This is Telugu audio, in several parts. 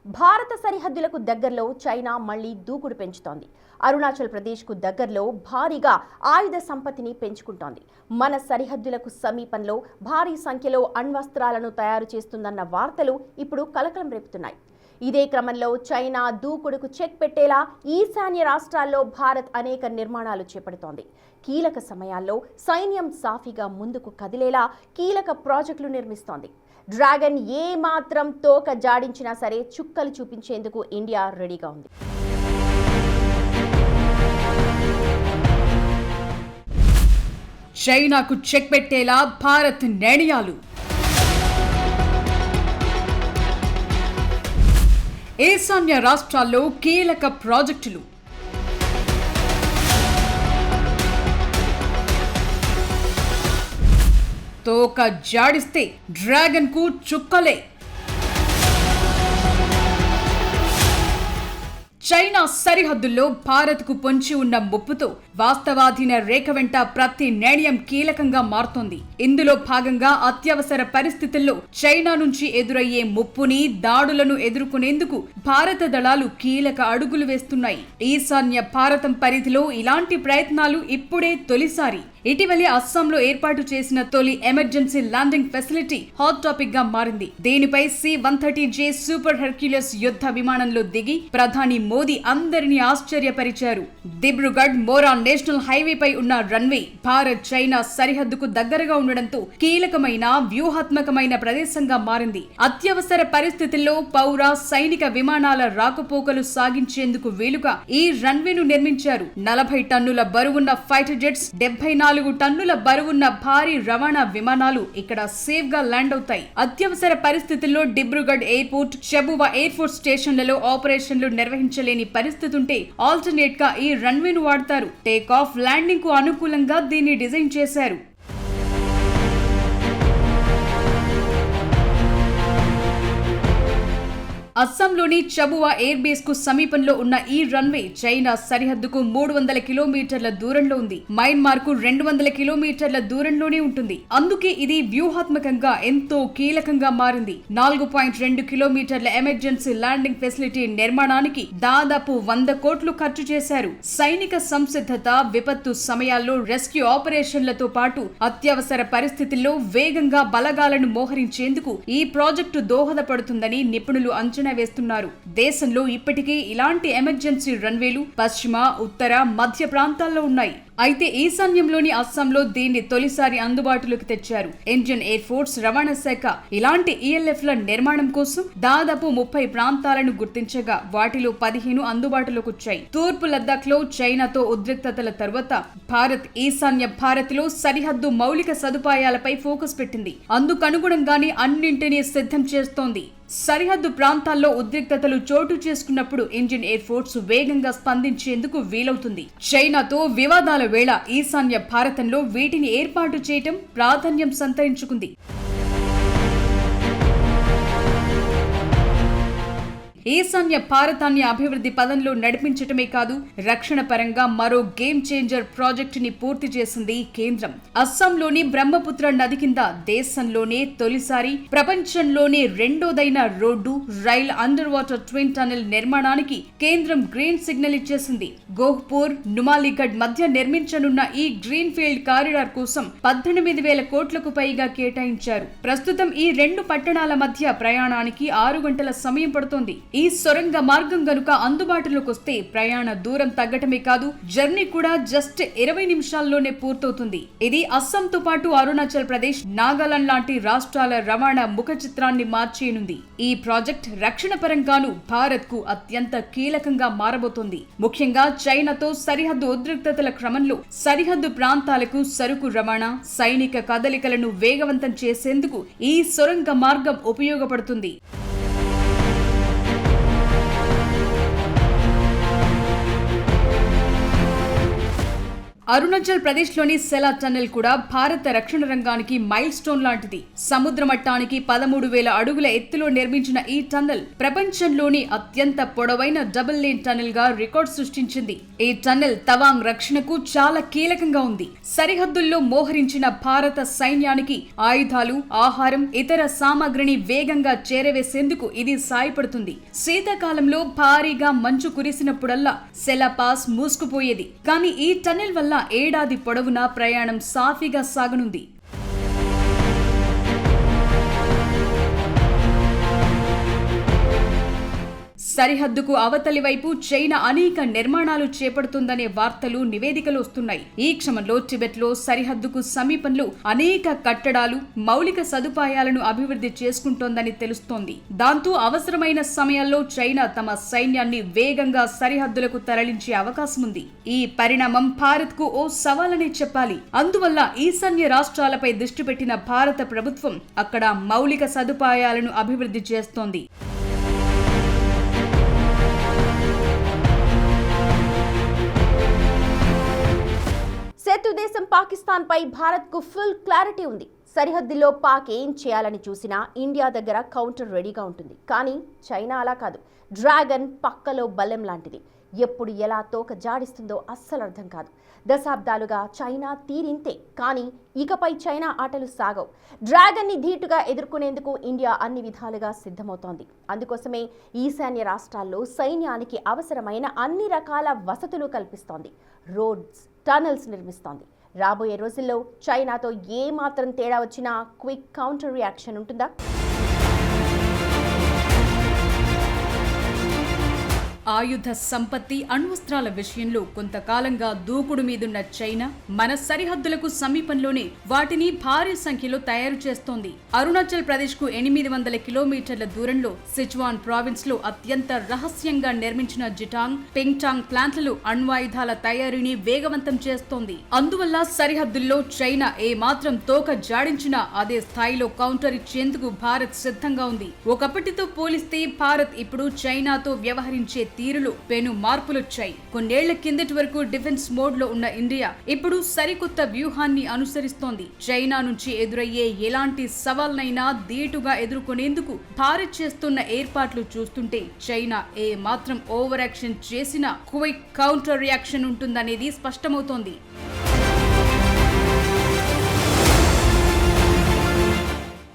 భారత సరిహద్దులకు దగ్గరలో చైనా మళ్లీ దూకుడు పెంచుతోంది. అరుణాచల్ ప్రదేశ్కు దగ్గరలో భారీగా ఆయుధ సంపత్తిని పెంచుకుంటోంది. మన సరిహద్దులకు సమీపంలో భారీ సంఖ్యలో అణ్వస్త్రాలను తయారు చేస్తుందన్న వార్తలు ఇప్పుడు కలకలం రేపుతున్నాయి. ఇదే క్రమంలో చైనా దూకుడుకు చెక్ పెట్టేలా ఈశాన్య రాష్ట్రాల్లో భారత్ అనేక నిర్మాణాలు చేపడుతోంది. కీలక సమయాల్లో సైన్యం సాఫీగా ముందుకు కదిలేలా కీలక ప్రాజెక్టులు నిర్మిస్తోంది. డ్రాగన్ ఏ మాత్రం తోక జాడించినా సరే చుక్కలు చూపించేందుకు ఇండియా రెడీగా ఉంది. చైనాకు చెక్ పెట్టేలా భారత్ నిర్ణయాలు. ఈశాన్య రాష్ట్రాల్లో కీలక ప్రాజెక్టులు. తోక జాడిస్తే డ్రాగన్ కు చుక్కలే. చైనా సరిహద్దుల్లో భారత్కు పొంచి ఉన్న ముప్పుతో వాస్తవాధీన రేఖ వెంట ప్రతి నిర్ణయం కీలకంగా మారుతోంది. ఇందులో భాగంగా అత్యవసర పరిస్థితుల్లో చైనా నుంచి ఎదురయ్యే ముప్పుని, దాడులను ఎదుర్కొనేందుకు భారత దళాలు కీలక అడుగులు వేస్తున్నాయి. ఈశాన్య భారతం పరిధిలో ఇలాంటి ప్రయత్నాలు ఇప్పుడే తొలిసారి. ఇటీవలే అస్సాంలో ఏర్పాటు చేసిన తొలి emergency landing facility hot topic గా మారింది. దీనిపై C-130J సూపర్ హెర్క్యులస్ యుద్ధ విమానంలో దిగి ప్రధాని మోదీ అందరినీ ఆశ్చర్యపరిచారు. దిబ్రుగఢ్ మోరా నేషనల్ హైవేపై ఉన్న రన్వే భారత్ చైనా సరిహద్దుకు దగ్గరగా ఉండడంతో కీలకమైన వ్యూహాత్మకమైన ప్రదేశంగా మారింది. అత్యవసర పరిస్థితుల్లో పౌర సైనిక విమానాల రాకపోకలు సాగించేందుకు వీలుగా ఈ రన్వేను నిర్మించారు. 40 టన్నుల బరువున్న ఫైటర్ జెట్స్, 74 టన్నుల బరువున్న భారీ రవాణా విమానాలు ఇక్కడ సేఫ్ గా ల్యాండ్ అవుతాయి. అత్యవసర పరిస్థితుల్లో డిబ్రూగఢ్ ఎయిర్పోర్ట్, షబువా ఎయిర్ ఫోర్స్ స్టేషన్లలో ఆపరేషన్లు నిర్వహించలేని పరిస్థితి ఉంటే ఆల్టర్నేట్ గా ఈ రన్వేను వాడతారు. టేక్ ఆఫ్, ల్యాండింగ్ కు అనుకూలంగా దీన్ని డిజైన్ చేశారు. అస్సాంలోని చబువా ఎయిర్ బేస్ కు సమీపంలో ఉన్న ఈ రన్వే చైనా సరిహద్దుకు 300 కిలోమీటర్ల దూరంలో ఉంది. మయన్మార్ కు 200 కిలోమీటర్ల దూరంలోనే ఉంటుంది. అందుకే ఇది వ్యూహాత్మకంగా ఎంతో కీలకంగా మారింది. 4.2 కిలోమీటర్ల ఎమర్జెన్సీ ల్యాండింగ్ ఫెసిలిటీ నిర్మాణానికి దాదాపు 100 కోట్లు ఖర్చు చేశారు. సైనిక సంసిద్ధత, విపత్తు సమయాల్లో రెస్క్యూ ఆపరేషన్లతో పాటు అత్యవసర పరిస్థితుల్లో వేగంగా బలగాలను మోహరించేందుకు ఈ ప్రాజెక్టు దోహదపడుతుందని నిపుణులు అంచనా వేస్తున్నారు. దేశంలో ఇప్పటికే ఇలాంటి ఎమర్జెన్సీ రన్వేలు పశ్చిమ, ఉత్తర, మధ్య ప్రాంతాల్లో ఉన్నాయి. అయితే ఈశాన్యంలోని అస్సాంలో దీన్ని తొలిసారి అందుబాటులోకి తెచ్చారు. ఇండియన్ ఎయిర్ ఫోర్స్ రవాణా శాఖ ఇలాంటి ELF ల నిర్మాణం కోసం దాదాపు 30 ప్రాంతాలను గుర్తించగా వాటిలో 15 అందుబాటులోకి వచ్చాయి. తూర్పు లద్దాఖ్ లో చైనాతో ఉద్రిక్తతల తర్వాత భారత్ ఈశాన్య భారత్ లో సరిహద్దు మౌలిక సదుపాయాలపై ఫోకస్ పెట్టింది. అందుకనుగుణంగానే అన్నింటినీ సిద్ధం చేస్తోంది. సరిహద్దు ప్రాంతాల్లో ఉద్రిక్తతలు చోటు చేసుకున్నప్పుడు ఇండియన్ ఎయిర్ ఫోర్స్ వేగంగా స్పందించేందుకు వీలవుతుంది. చైనాతో వివాదాల వేళ ఈశాన్య భారతంలో వీటిని ఏర్పాటు చేయటం ప్రాధాన్యం సంతరించుకుంది. ఈశాన్య భారతాన్ని అభివృద్ధి పదంలో నడిపించటమే కాదు, రక్షణ పరంగా మరో గేమ్ చేంజర్ ప్రాజెక్టు ని పూర్తి చేసింది కేంద్రం. అస్సాంలోని బ్రహ్మపుత్ర నది కింద దేశంలోనే తొలిసారి, ప్రపంచంలోనే రెండోదైన రోడ్డు, rail under water twin tunnel నిర్మాణానికి కేంద్రం గ్రీన్ సిగ్నల్ ఇచ్చేసింది. గోహ్పూర్, నుమాలీగఢ్ మధ్య నిర్మించనున్న ఈ గ్రీన్ ఫీల్డ్ కారిడార్ కోసం 18,000 కోట్లకు పైగా కేటాయించారు. ప్రస్తుతం ఈ రెండు పట్టణాల మధ్య ప్రయాణానికి 6 గంటల సమయం పడుతోంది. ఈ సొరంగ మార్గం గనుక అందుబాటులోకి వస్తే ప్రయాణ దూరం తగ్గటమే కాదు, జర్నీ కూడా జస్ట్ 20 నిమిషాల్లోనే పూర్తవుతుంది. ఇది అస్సాంతో పాటు అరుణాచల్ ప్రదేశ్, నాగాలాండ్ లాంటి రాష్ట్రాల రవాణా ముఖ చిత్రాన్ని మార్చేయనుంది. ఈ ప్రాజెక్ట్ రక్షణ పరంగాను భారత్ కు అత్యంత కీలకంగా మారబోతోంది. ముఖ్యంగా చైనాతో సరిహద్దు ఉద్రిక్తతల క్రమంలో సరిహద్దు ప్రాంతాలకు సరుకు రవాణా, సైనిక కదలికలను వేగవంతం చేసేందుకు ఈ సొరంగ మార్గం ఉపయోగపడుతుంది. అరుణాచల్ ప్రదేశ్ లోని సెలా టన్నెల్ కూడా భారత రక్షణ రంగానికి మైల్ స్టోన్ లాంటిది. సముద్ర మట్టానికి 13,000 అడుగుల ఎత్తులో నిర్మించిన ఈ టన్నెల్ ప్రపంచంలోని అత్యంత పొడవైన డబుల్ లేన్ టన్నెల్ గా రికార్డ్ సృష్టించింది. ఈ టన్నెల్ తవాంగ్ రక్షణకు చాలా కీలకంగా ఉంది. సరిహద్దుల్లో మోహరించిన భారత సైన్యానికి ఆయుధాలు, ఆహారం, ఇతర సామాగ్రిని వేగంగా చేరవేసేందుకు ఇది సాయపడుతుంది. శీతాకాలంలో భారీగా మంచు కురిసినప్పుడల్లా సెలా పాస్ మూసుకుపోయేది. కానీ ఈ టన్నెల్ వల్ల ఏడాది పొడవునా ప్రయాణం సాఫీగా సాగనుంది. సరిహద్దుకు అవతలి వైపు చైనా అనేక నిర్మాణాలు చేపడుతుందనే వార్తలు, నివేదికలు వస్తున్నాయి. ఈ క్రమంలో టిబెట్ లో సరిహద్దుకు సమీపంలో అనేక కట్టడాలు, మౌలిక సదుపాయాలను అభివృద్ధి చేసుకుంటోందని తెలుస్తోంది. దాంతో అవసరమైన సమయాల్లో చైనా తమ సైన్యాన్ని వేగంగా సరిహద్దులకు తరలించే అవకాశం ఉంది. ఈ పరిణామం భారత్ కు ఓ సవాలనే చెప్పాలి. అందువల్ల ఈశాన్య రాష్ట్రాలపై దృష్టి పెట్టిన భారత ప్రభుత్వం అక్కడ మౌలిక సదుపాయాలను అభివృద్ధి చేస్తోంది. శత్రు దేశం పాకిస్తాన్ పై భారత్ కు ఫుల్ క్లారిటీ ఉంది. సరిహద్దులో పాక్ ఏం చేయాలని చూసినా ఇండియా దగ్గర కౌంటర్ రెడీగా ఉంటుంది. కానీ చైనా అలా కాదు. డ్రాగన్ పక్కలో బలెం లాంటిది. ఎప్పుడు ఎలా తోక జాడిస్తుందో అస్సలు అర్థం కాదు. దశాబ్దాలుగా చైనా తీరింతే. కానీ ఇకపై చైనా ఆటలు సాగవు. డ్రాగన్ని ధీటుగా ఎదుర్కొనేందుకు ఇండియా అన్ని విధాలుగా సిద్ధమవుతోంది. అందుకోసమే ఈశాన్య రాష్ట్రాల్లో సైన్యానికి అవసరమైన అన్ని రకాల వసతులు కల్పిస్తోంది. Roads, tunnels నిర్మిస్తోంది. రాబోయే రోజుల్లో చైనాతో ఏ మాత్రం తేడా వచ్చినా క్విక్ కౌంటర్ రియాక్షన్ ఉంటుందా? ఆయుధ సంపత్తి, అణ్వస్త్రాల విషయంలో కొంతకాలంగా దూకుడు మీదున్న చైనా మన సరిహద్దులకు సమీపంలోనే వాటిని భారీ సంఖ్యలో తయారు చేస్తోంది. అరుణాచల్ ప్రదేశ్ కు 800 కిలోమీటర్ల దూరంలో సిచువాన్ ప్రావిన్స్ లో అత్యంత రహస్యంగా నిర్మించిన జిటాంగ్, పెంగ్టాంగ్ ప్లాంట్లలో అణ్వాయుధాల తయారీని వేగవంతం చేస్తోంది. అందువల్ల సరిహద్దుల్లో చైనా ఏ మాత్రం తోక జాడించినా అదే స్థాయిలో కౌంటర్ ఇచ్చేందుకు భారత్ సిద్ధంగా ఉంది. ఒకప్పటితో పోలిస్తే భారత్ ఇప్పుడు చైనాతో వ్యవహరించే తీరులో పెను మార్పులొచ్చాయి. కొన్నేళ్ల కిందటి వరకు డిఫెన్స్ మోడ్ లో ఉన్న ఇండియా ఇప్పుడు సరికొత్త వ్యూహాన్ని అనుసరిస్తోంది. చైనా నుంచి ఎదురయ్యే ఎలాంటి సవాల్నైనా ధీటుగా ఎదుర్కొనేందుకు భారత్ చేస్తున్న ఏర్పాట్లు చూస్తుంటే చైనా ఏ మాత్రం ఓవర్ యాక్షన్ చేసినా క్విక్ కౌంటర్ రియాక్షన్ ఉంటుందనేది స్పష్టమవుతోంది.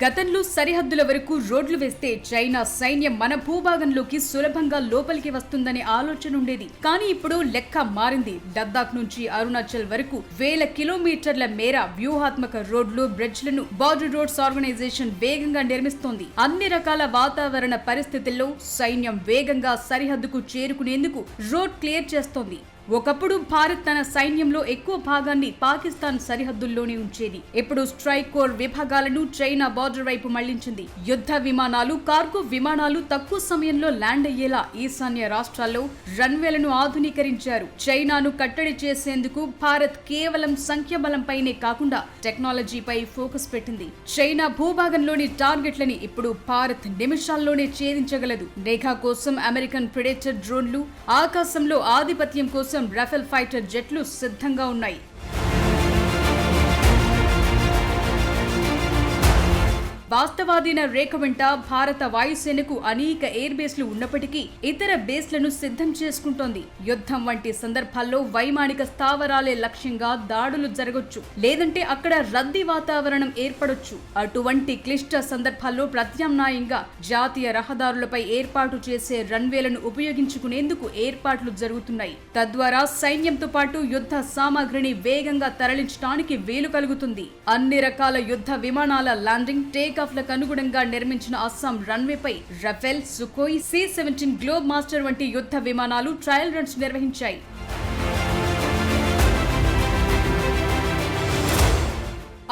గతంలో సరిహద్దుల వరకు రోడ్లు వేస్తే చైనా సైన్యం మన భూభాగంలోకి సులభంగా లోపలికి వస్తుందనే ఆలోచన ఉండేది. కానీ ఇప్పుడు లెక్క మారింది. లద్దాఖ్ నుంచి అరుణాచల్ వరకు 1000 కిలోమీటర్ల మేర వ్యూహాత్మక రోడ్లు, బ్రిడ్జ్లను బార్డర్ రోడ్స్ ఆర్గనైజేషన్ వేగంగా నిర్మిస్తోంది. అన్ని రకాల వాతావరణ పరిస్థితుల్లో సైన్యం వేగంగా సరిహద్దుకు చేరుకునేందుకు రోడ్ క్లియర్ చేస్తోంది. ఒకప్పుడు భారత్ తన సైన్యంలో ఎక్కువ భాగాన్ని పాకిస్తాన్ సరిహద్దుల్లోనే ఉంచేది. ఇప్పుడు స్ట్రైక్ కోర్ విభాగాలను చైనా బార్డర్ వైపు మళ్లించింది. యుద్ధ విమానాలు, కార్గో విమానాలు తక్కువ సమయంలో ల్యాండ్ అయ్యేలా ఈశాన్య రాష్ట్రాల్లో రన్వేలను ఆధునీకరించారు. చైనాను కట్టడి చేసేందుకు భారత్ కేవలం సంఖ్యాబలంపైనే కాకుండా టెక్నాలజీపై ఫోకస్ పెట్టింది. చైనా భూభాగంలోని టార్గెట్లని ఇప్పుడు భారత్ నిమిషాల్లోనే ఛేదించగలదు. నేఘా కోసం అమెరికన్ ప్రెడేటర్ డ్రోన్లు, ఆకాశంలో ఆధిపత్యం కోసం రాఫెల్ ఫైటర్ జెట్లు సిద్ధంగా ఉన్నాయి. వాస్తవాధీన రేఖ వెంట భారత వాయుసేనకు అనేక ఎయిర్ బేస్లు ఉన్నప్పటికీ ఇతర బేస్లను సిద్ధం చేసుకుంటోంది. యుద్ధం వంటి సందర్భాల్లో వైమానిక స్థావరాలే లక్ష్యంగా దాడులు జరగొచ్చు, లేదంటే అక్కడ రద్దీ వాతావరణం ఏర్పడొచ్చు. అటువంటి క్లిష్ట సందర్భాల్లో ప్రత్యామ్నాయంగా జాతీయ రహదారులపై ఏర్పాటు చేసే రన్వేలను ఉపయోగించుకునేందుకు ఏర్పాట్లు జరుగుతున్నాయి. తద్వారా సైన్యంతో పాటు యుద్ధ సామాగ్రిని వేగంగా తరలించడానికి వీలు కలుగుతుంది. అన్ని రకాల యుద్ధ విమానాల ల్యాండింగ్, టేక్ ఆఫ్లకు అనుగుణంగా నిర్మించిన అస్సాం రన్వేపై Rafale, Sukhoi, C-17 Globemaster వంటి యుద్ధ విమానాలు ట్రయల్ రన్స్ నిర్వహించాయి.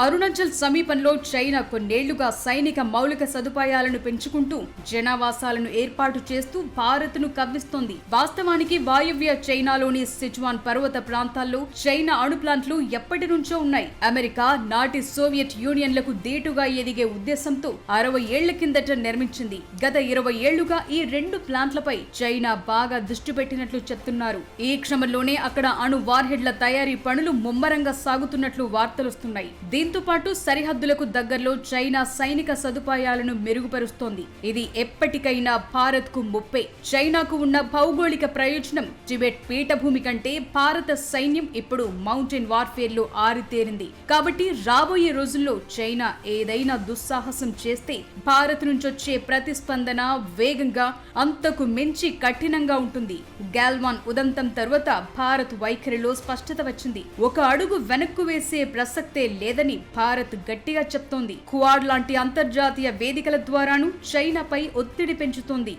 అరుణాచల్ సమీపంలో చైనా కొన్నేళ్లుగా సైనిక మౌలిక సదుపాయాలను పెంచుకుంటూ జనావాసాలను ఏర్పాటు చేస్తూ భారత్ను కవ్విస్తోంది. వాస్తవానికి వాయువ్య చైనాలోని సిచువాన్ పర్వత ప్రాంతాల్లో చైనా అణు ప్లాంట్లు ఎప్పటి నుంచో ఉన్నాయి. అమెరికా నాటి సోవియట్ యూనియన్లకు దీటుగా ఎదిగే ఉద్దేశంతో 60 ఏళ్ల కిందట నిర్మించింది. గత 20 ఏళ్లుగా ఈ 2 ప్లాంట్లపై చైనా బాగా దృష్టి పెట్టినట్లు చెప్తున్నారు. ఈ క్రమంలోనే అక్కడ అణు వార్హెడ్ల తయారీ పనులు ముమ్మరంగా సాగుతున్నట్లు వార్తలొస్తున్నాయి. దీంతో పాటు సరిహద్దులకు దగ్గరలో చైనా సైనిక సదుపాయాలను మెరుగుపరుస్తోంది. ఇది ఎప్పటికైనా భారత్ కు ముప్పే. చైనాకు ఉన్న భౌగోళిక ప్రయోజనం టిబెట్ పీఠభూమి కంటే భారత సైన్యం ఇప్పుడు మౌంటైన్ వార్ఫేర్ లో ఆరితేరింది. కాబట్టి రాబోయే రోజుల్లో చైనా ఏదైనా దుస్సాహసం చేస్తే భారత్ నుంచొచ్చే ప్రతిస్పందన వేగంగా అంతకు మించి కఠినంగా ఉంటుంది. గాల్వాన్ ఉదంతం తర్వాత భారత్ వైఖరిలో స్పష్టత వచ్చింది. ఒక అడుగు వెనక్కు వేసే ప్రసక్తే లేదని భారత్ గట్టిగా చెప్తోంది. క్వాడ్ లాంటి అంతర్జాతీయ వేదికల ద్వారాను చైనాపై ఒత్తిడి పెంచుతోంది.